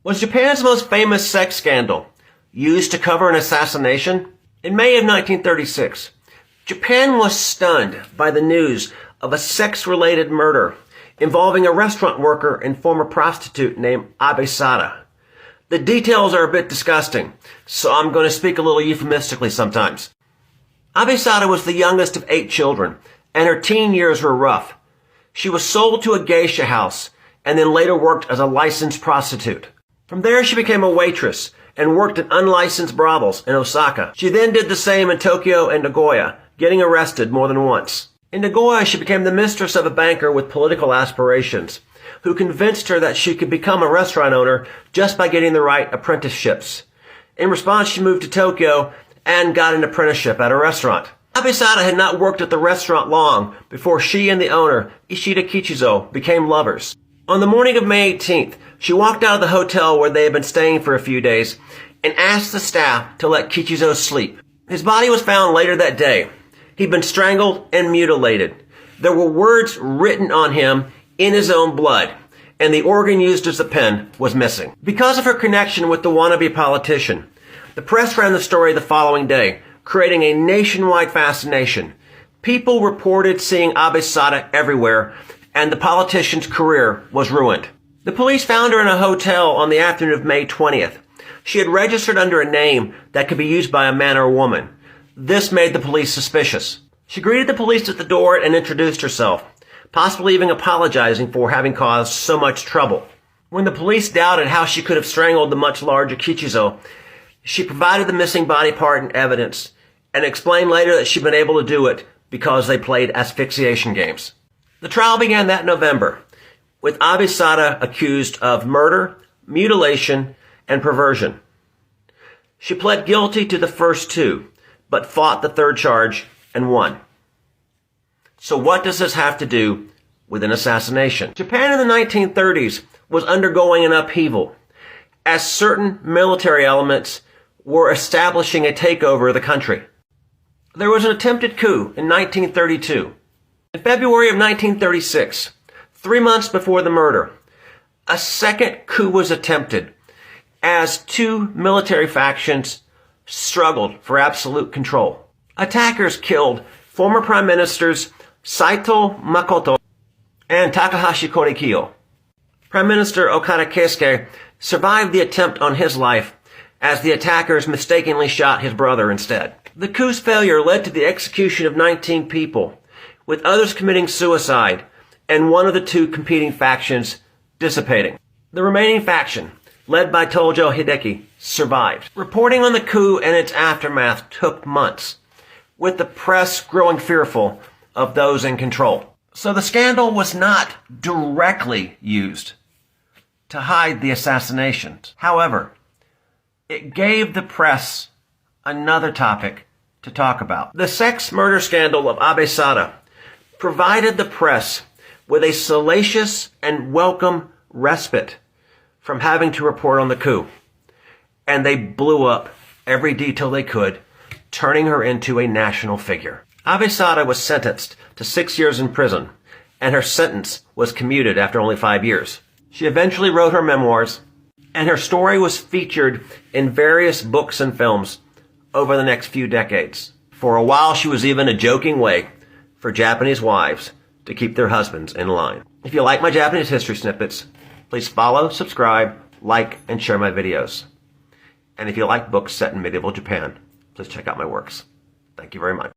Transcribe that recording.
Was Japan's most famous sex scandal used to cover an assassination? In May of 1936, Japan was stunned by the news of a sex-related murder involving a restaurant worker and former prostitute named Abesada. The details are a bit disgusting, so I'm going to speak a little euphemistically sometimes. Abesada was the youngest of 8 children, and her teen years were rough. She was sold to a geisha house and then later worked as a licensed prostitute. From there, she became a waitress and worked at unlicensed brothels in Osaka. She then did the same in Tokyo and Nagoya, getting arrested more than once. In Nagoya, she became the mistress of a banker with political aspirations, who convinced her that she could become a restaurant owner just by getting the right apprenticeships. In response, she moved to Tokyo and got an apprenticeship at a restaurant. Abesada had not worked at the restaurant long before she and the owner, Ishida Kichizo, became lovers. On the morning of May 18th, she walked out of the hotel where they had been staying for a few days and asked the staff to let Kichizo sleep. His body was found later that day. He'd been strangled and mutilated. There were words written on him in his own blood, and the organ used as a pen was missing. Because of her connection with the wannabe politician, the press ran the story the following day, creating a nationwide fascination. People reported seeing Abesada everywhere, and the politician's career was ruined. The police found her in a hotel on the afternoon of May 20th. She had registered under a name that could be used by a man or a woman. This made the police suspicious. She greeted the police at the door and introduced herself, possibly even apologizing for having caused so much trouble. When the police doubted how she could have strangled the much larger Kichizo, she provided the missing body part and evidence, and explained later that she'd been able to do it because they played asphyxiation games. The trial began that November, with Abesada accused of murder, mutilation, and perversion. She pled guilty to the first 2, but fought the 3rd charge and won. So what does this have to do with an assassination? Japan in the 1930s was undergoing an upheaval, as certain military elements were establishing a takeover of the country. There was an attempted coup in 1932. In February of 1936, 3 months before the murder, a second coup was attempted as 2 military factions struggled for absolute control. Attackers killed former Prime Ministers Saito Makoto and Takahashi Korikiyo. Prime Minister Okada Keisuke survived the attempt on his life as the attackers mistakenly shot his brother instead. The coup's failure led to the execution of 19 people, with others committing suicide and one of the 2 competing factions dissipating. The remaining faction, led by Tojo Hideki, survived. Reporting on the coup and its aftermath took months, with the press growing fearful of those in control. So the scandal was not directly used to hide the assassinations. However, it gave the press another topic to talk about. The sex murder scandal of Abesada provided the press with a salacious and welcome respite from having to report on the coup. And they blew up every detail they could, turning her into a national figure. Abesada was sentenced to 6 years in prison, and her sentence was commuted after only 5 years. She eventually wrote her memoirs, and her story was featured in various books and films over the next few decades. For a while, she was even a joking way for Japanese wives to keep their husbands in line. If you like my Japanese history snippets, please follow, subscribe, like, and share my videos. And if you like books set in medieval Japan, please check out my works. Thank you very much.